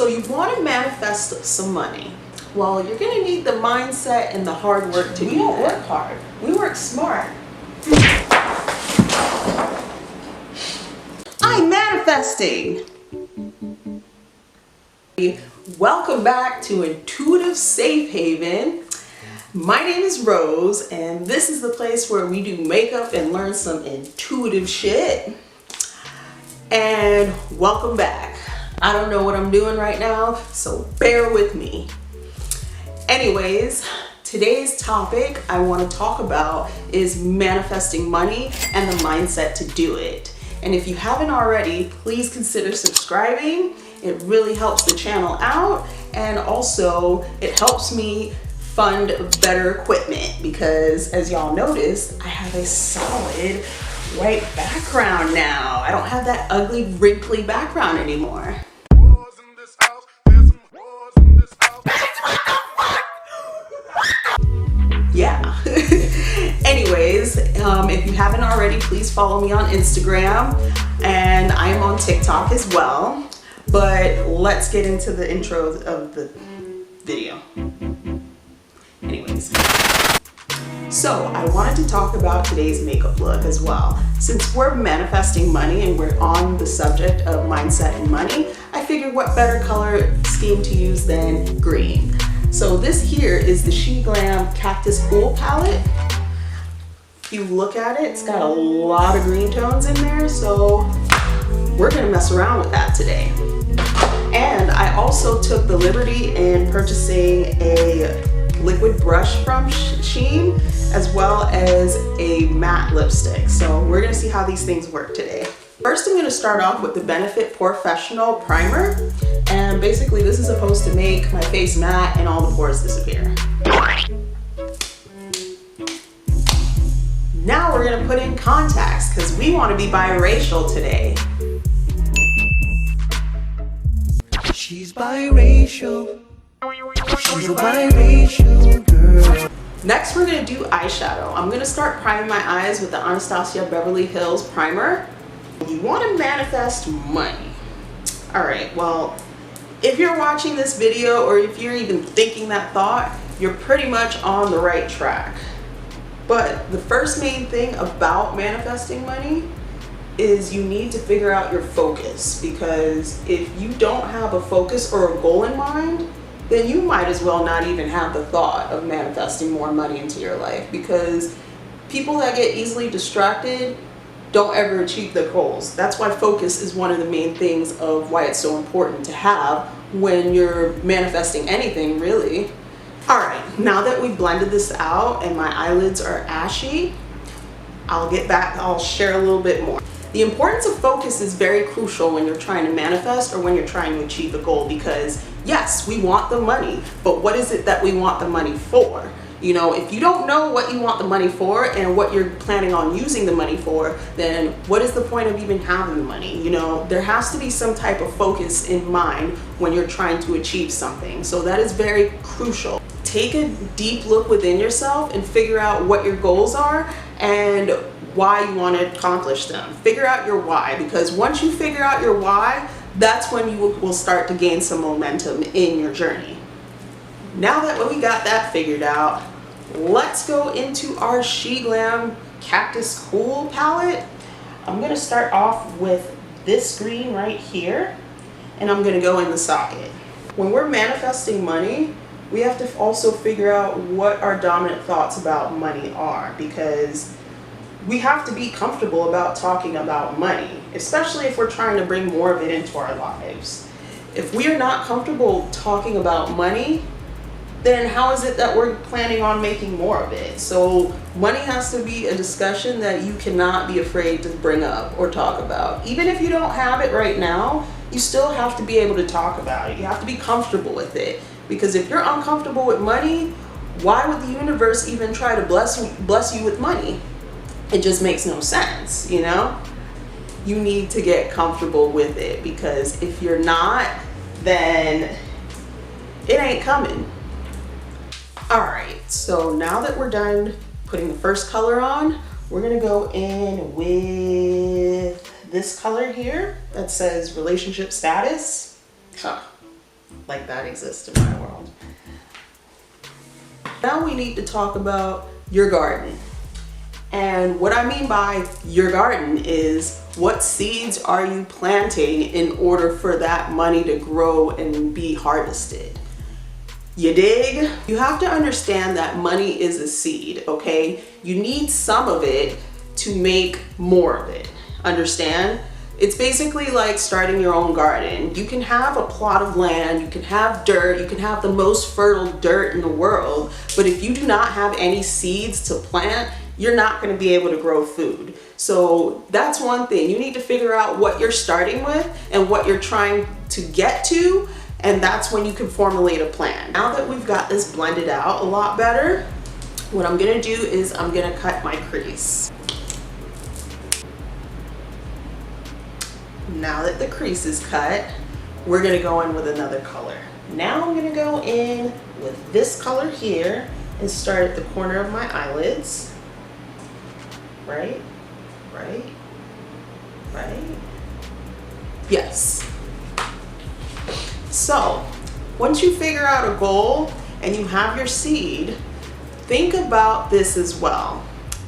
So you want to manifest some money. Well, you're going to need the mindset and the hard work to do that. We don't work hard. We work smart. I'm manifesting. Welcome back to Intuitive Safe Haven. My name is Rose, and this is the place where we do makeup and learn some intuitive shit. And welcome back. I don't know what I'm doing right now, so bear with me. Anyways, today's topic I want to talk about is manifesting money and the mindset to do it. And if you haven't already, please consider subscribing. It really helps the channel out, and also it helps me fund better equipment because, as y'all noticed, I have a solid white background now. I don't have that ugly, wrinkly background anymore. Yeah. Anyways, if you haven't already, please follow me on Instagram, and I am on TikTok as well. But let's get into the intro of the video. Anyways, so I wanted to talk about today's makeup look as well. Since we're manifesting money and we're on the subject of mindset and money, I figured what better color scheme to use than green. So this here is the Sheglam Cactus Cool Palette. If you look at it, it's got a lot of green tones in there, so we're gonna mess around with that today. And I also took the liberty in purchasing a liquid brush from Shein, as well as a matte lipstick. So we're gonna see how these things work today. First, I'm gonna start off with the Benefit Porefessional Primer. And basically this is supposed to make my face matte and all the pores disappear. Now we're gonna put in contacts because we wanna be biracial today. She's biracial. She's a biracial girl. Next, we're gonna do eyeshadow. I'm gonna start priming my eyes with the Anastasia Beverly Hills primer. You wanna manifest money. All right, well, if you're watching this video or if you're even thinking that thought, you're pretty much on the right track. But the first main thing about manifesting money is you need to figure out your focus, because if you don't have a focus or a goal in mind, then you might as well not even have the thought of manifesting more money into your life, because people that get easily distracted don't ever achieve their goals. That's why focus is one of the main things of why it's so important to have when you're manifesting anything, really. All right, now that we've blended this out and my eyelids are ashy, I'll share a little bit more. The importance of focus is very crucial when you're trying to manifest or when you're trying to achieve a goal, because yes, we want the money, but what is it that we want the money for? You know, if you don't know what you want the money for and what you're planning on using the money for, then what is the point of even having the money? You know, there has to be some type of focus in mind when you're trying to achieve something. So that is very crucial. Take a deep look within yourself and figure out what your goals are and why you want to accomplish them. Figure out your why, because once you figure out your why, that's when you will start to gain some momentum in your journey. Now that we got that figured out, let's go into our Sheglam Cactus Cool palette. I'm going to start off with this green right here, and I'm going to go in the socket. When we're manifesting money, we have to also figure out what our dominant thoughts about money are, because we have to be comfortable about talking about money, especially if we're trying to bring more of it into our lives. If we are not comfortable talking about money, then how is it that we're planning on making more of it? So money has to be a discussion that you cannot be afraid to bring up or talk about. Even if you don't have it right now, you still have to be able to talk about it. You have to be comfortable with it, because if you're uncomfortable with money, why would the universe even try to bless you with money? It just makes no sense, you know? You need to get comfortable with it, because if you're not, then it ain't coming. All right, so now that we're done putting the first color on, we're gonna go in with this color here that says relationship status. like that exists in my world. Now we need to talk about your garden. And what I mean by your garden is, what seeds are you planting in order for that money to grow and be harvested? You dig? You have to understand that money is a seed, okay? You need some of it to make more of it. Understand? It's basically like starting your own garden. You can have a plot of land, you can have dirt, you can have the most fertile dirt in the world, but if you do not have any seeds to plant, you're not going to be able to grow food. So that's one thing. You need to figure out what you're starting with and what you're trying to get to, and that's when you can formulate a plan. Now that we've got this blended out a lot better, what I'm gonna do is I'm gonna cut my crease. Now that the crease is cut, we're gonna go in with another color. Now I'm gonna go in with this color here and start at the corner of my eyelids. Right? Yes. So, once you figure out a goal and you have your seed, think about this as well.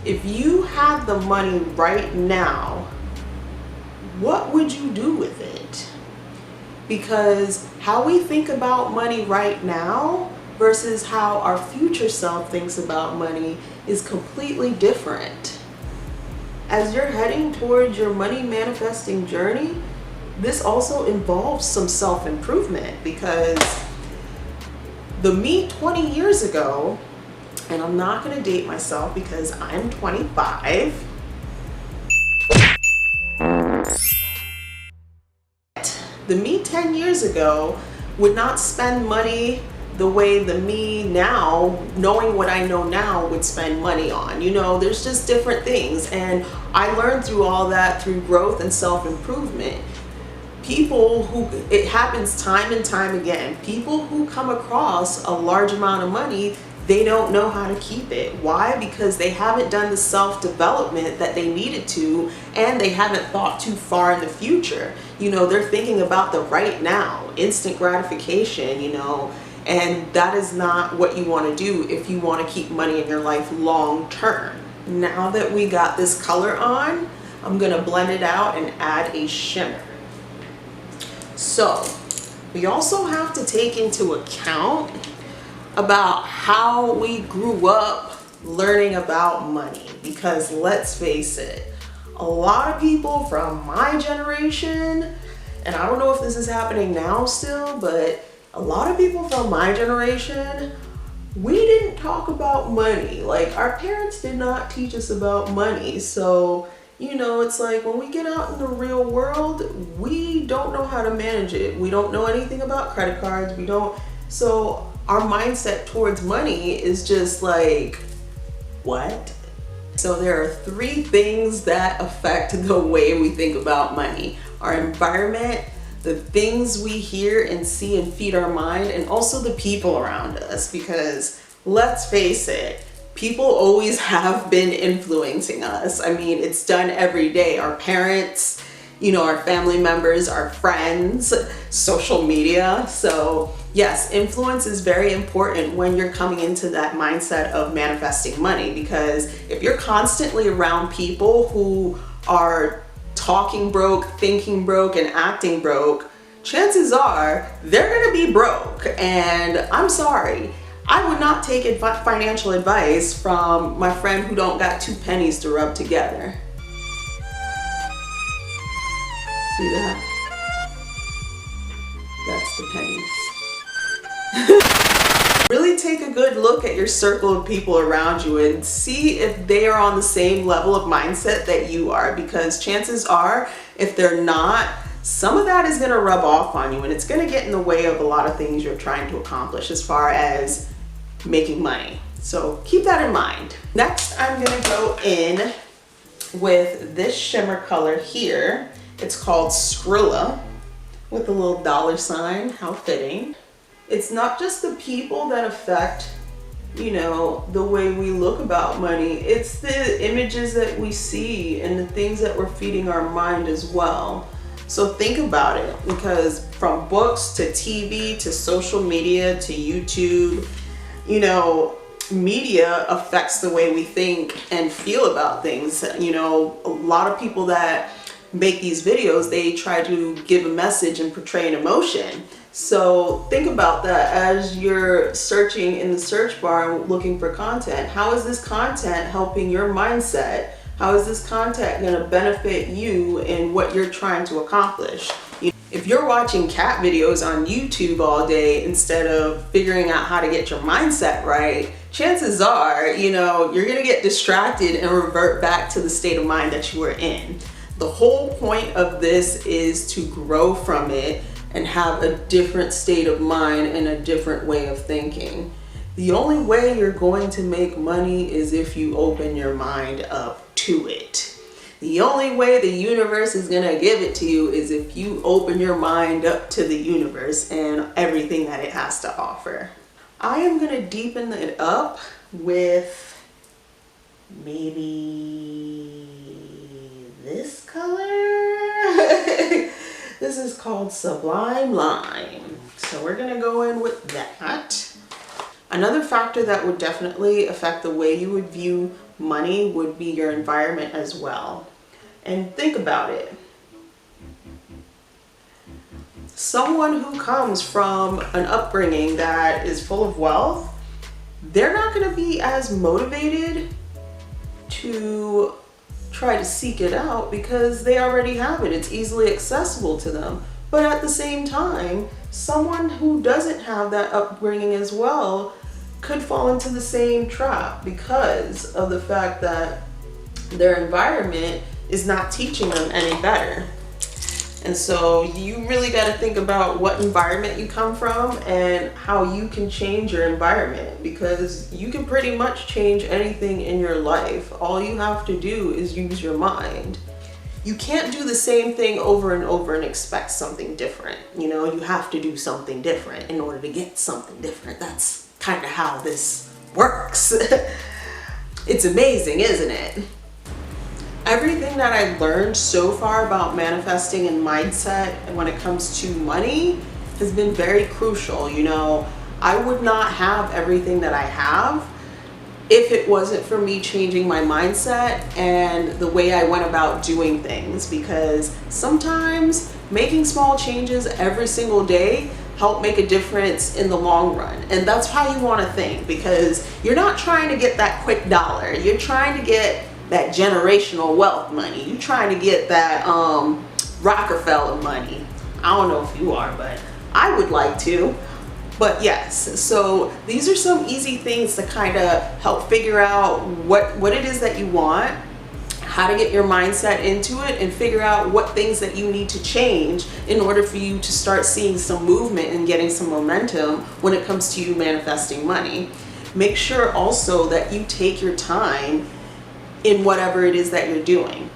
If you had the money right now, what would you do with it? Because how we think about money right now versus how our future self thinks about money is completely different. As you're heading towards your money manifesting journey, this also involves some self-improvement, because the me 20 years ago, and I'm not going to date myself because I'm 25, the me 10 years ago would not spend money the way the me now, knowing what I know now, would spend money on. You know, there's just different things, and I learned through all that through growth and self-improvement. People who, it happens time and time again, people who come across a large amount of money, they don't know how to keep it. Why? Because they haven't done the self-development that they needed to, and they haven't thought too far in the future. You know, they're thinking about the right now, instant gratification, you know, and that is not what you want to do if you want to keep money in your life long term. Now that we got this color on, I'm going to blend it out and add a shimmer. So we also have to take into account about how we grew up learning about money, because let's face it, a lot of people from my generation, and I don't know if this is happening now still, but a lot of people from my generation, we didn't talk about money. Like, our parents did not teach us about money. So, you know, it's like when we get out in the real world, we don't know how to manage it. We don't know anything about credit cards. We don't. So our mindset towards money is just like, what? So there are 3 things that affect the way we think about money: our environment, the things we hear and see and feed our mind, and also the people around us. Because let's face it, people always have been influencing us. I mean, it's done every day. Our parents, you know, our family members, our friends, social media. So yes, influence is very important when you're coming into that mindset of manifesting money, because if you're constantly around people who are talking broke, thinking broke, and acting broke, chances are they're gonna be broke. And I'm sorry, I would not take financial advice from my friend who don't got 2 pennies to rub together. See that? That's the pennies. Really take a good look at your circle of people around you and see if they are on the same level of mindset that you are, because chances are, if they're not, some of that is going to rub off on you, and it's going to get in the way of a lot of things you're trying to accomplish as far as making money. So keep that in mind. Next, I'm going to go in with this shimmer color here. It's called Skrilla, with a little $sign. How fitting. It's not just the people that affect, you know, the way we look about money. It's the images that we see and the things that we're feeding our mind as well. So think about it, because from books to TV to social media to YouTube, you know, media affects the way we think and feel about things. You know, a lot of people that make these videos, they try to give a message and portray an emotion. So think about that as you're searching in the search bar and looking for content. How is this content helping your mindset? How is this content going to benefit you in what you're trying to accomplish? If you're watching cat videos on YouTube all day instead of figuring out how to get your mindset right, chances are, you know, you're going to get distracted and revert back to the state of mind that you were in. The whole point of this is to grow from it and have a different state of mind and a different way of thinking. The only way you're going to make money is if you open your mind up to it. The only way the universe is going to give it to you is if you open your mind up to the universe and everything that it has to offer. I am going to deepen it up with maybe this color. This is called Sublime Lime. So we're going to go in with that. Another factor that would definitely affect the way you would view money would be your environment as well. And think about it. Someone who comes from an upbringing that is full of wealth, they're not going to be as motivated to try to seek it out because they already have it. It's easily accessible to them. But at the same time, someone who doesn't have that upbringing as well could fall into the same trap because of the fact that their environment is not teaching them any better. And so you really got to think about what environment you come from and how you can change your environment, because you can pretty much change anything in your life. All you have to do is use your mind. You can't do the same thing over and over and expect something different. You know, you have to do something different in order to get something different. That's kind of how this works. It's amazing, isn't it? Everything that I've learned so far about manifesting and mindset and when it comes to money has been very crucial. You know, I would not have everything that I have if it wasn't for me changing my mindset and the way I went about doing things, because sometimes making small changes every single day help make a difference in the long run. And that's how you want to think, because you're not trying to get that quick dollar. You're trying to get that generational wealth money. You're trying to get that Rockefeller money. I don't know if you are, but I would like to. But yes, so these are some easy things to kind of help figure out what it is that you want, how to get your mindset into it, and figure out what things that you need to change in order for you to start seeing some movement and getting some momentum when it comes to you manifesting money. Make sure also that you take your time in whatever it is that you're doing.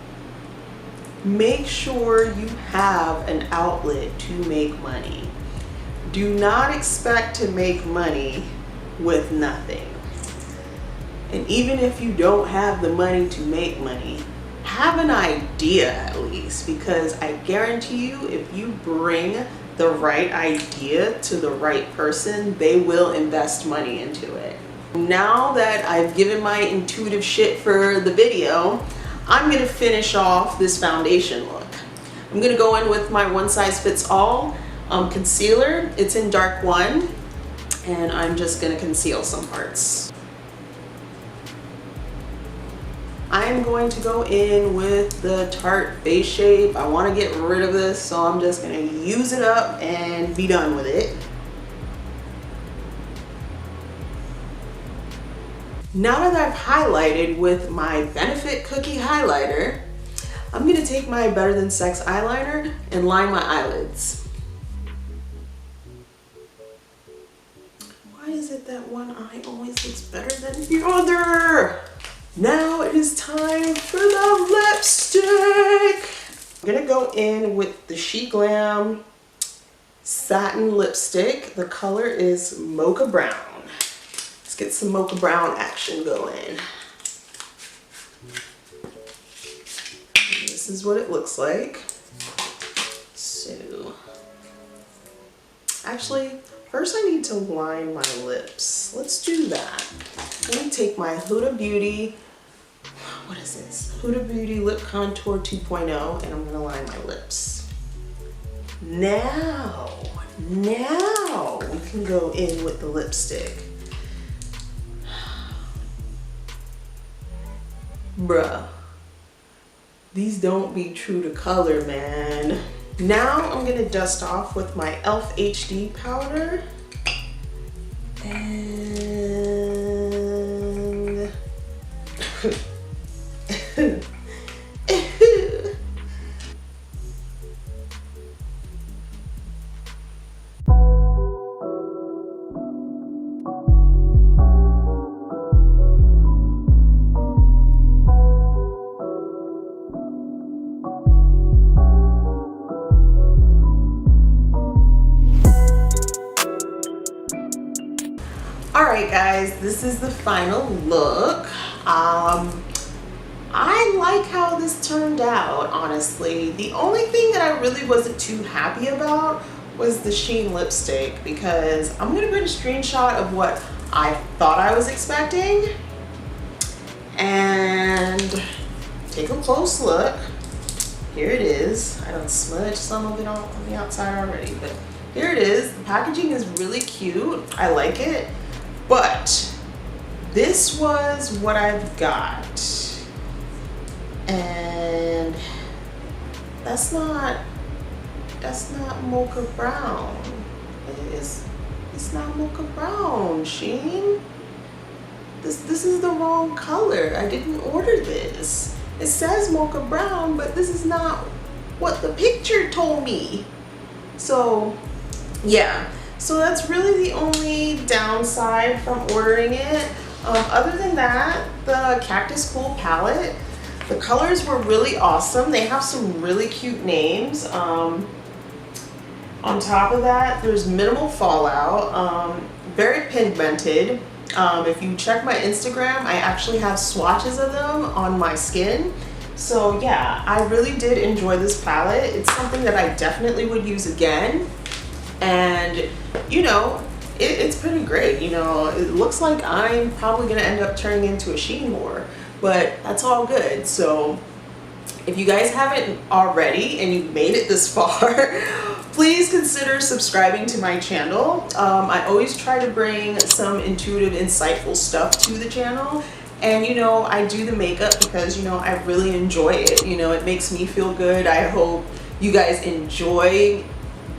Make sure you have an outlet to make money. Do not expect to make money with nothing. And even if you don't have the money to make money, have an idea at least, because I guarantee you, if you bring the right idea to the right person, they will invest money into it. Now that I've given my intuitive shit for the video, I'm gonna finish off this foundation look. I'm gonna go in with my one size fits all concealer. It's in dark 1, and I'm just gonna conceal some parts. I'm going to go in with the Tarte Face Shape. I want to get rid of this, so I'm just going to use it up and be done with it. Now that I've highlighted with my Benefit Cookie highlighter, I'm going to take my Better Than Sex eyeliner and line my eyelids. Why is it that one eye always looks better than the other? Now it is time for the lipstick. I'm gonna go in with the Sheglam Satin Lipstick. The color is Mocha Brown. Let's get some Mocha Brown action going. This is what it looks like. So, actually, first I need to line my lips. Let's do that. Let me take my Huda Beauty, what is this? Huda Beauty Lip Contour 2.0, and I'm gonna line my lips. Now we can go in with the lipstick. Bruh, these don't be true to color, man. Now I'm gonna dust off with my e.l.f. HD powder. And alright guys, this is the final look. I like how this turned out, honestly. The only thing that I really wasn't too happy about was the Shein lipstick, because I'm gonna put a screenshot of what I thought I was expecting and take a close look. Here it is. I don't smudge some of it on the outside already, but here it is. The packaging is really cute. I like it, but this was what I've got. And that's not Mocha Brown. It's not Mocha Brown, Shein. This is the wrong color. I didn't order this. It says Mocha Brown, but this is not what the picture told me. So yeah, so that's really the only downside from ordering it. Other than that, the Cactus Cool palette, the colors were really awesome. They have some really cute names. On top of that, there's minimal fallout, very pigmented. If you check my Instagram, I actually have swatches of them on my skin. So yeah, I really did enjoy this palette. It's something that I definitely would use again. And you know, it's pretty great. You know, it looks like I'm probably gonna end up turning into a Shein whore, but that's all good. So if you guys haven't already and you've made it this far, please consider subscribing to my channel. I always try to bring some intuitive, insightful stuff to the channel. And you know, I do the makeup because, you know, I really enjoy it. You know, it makes me feel good. I hope you guys enjoy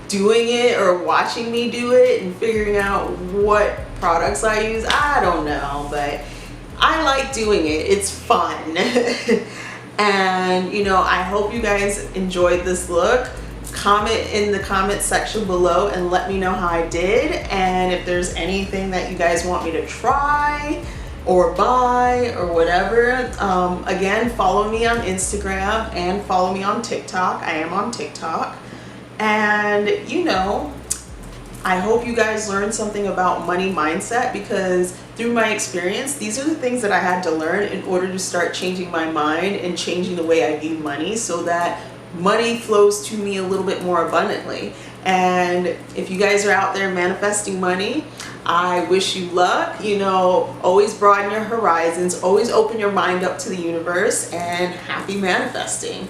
doing it or watching me do it and figuring out what products I use. I don't know, but I like doing it. It's fun. And you know, I hope you guys enjoyed this look. Comment in the comment section below and let me know how I did, and if there's anything that you guys want me to try or buy or whatever. Again, follow me on Instagram and follow me on TikTok. I am on TikTok. And you know, I hope you guys learned something about money mindset, because through my experience, these are the things that I had to learn in order to start changing my mind and changing the way I view money, so that money flows to me a little bit more abundantly. And if you guys are out there manifesting money, I wish you luck. You know, always broaden your horizons, always open your mind up to the universe, and happy manifesting.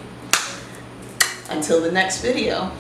Until the next video.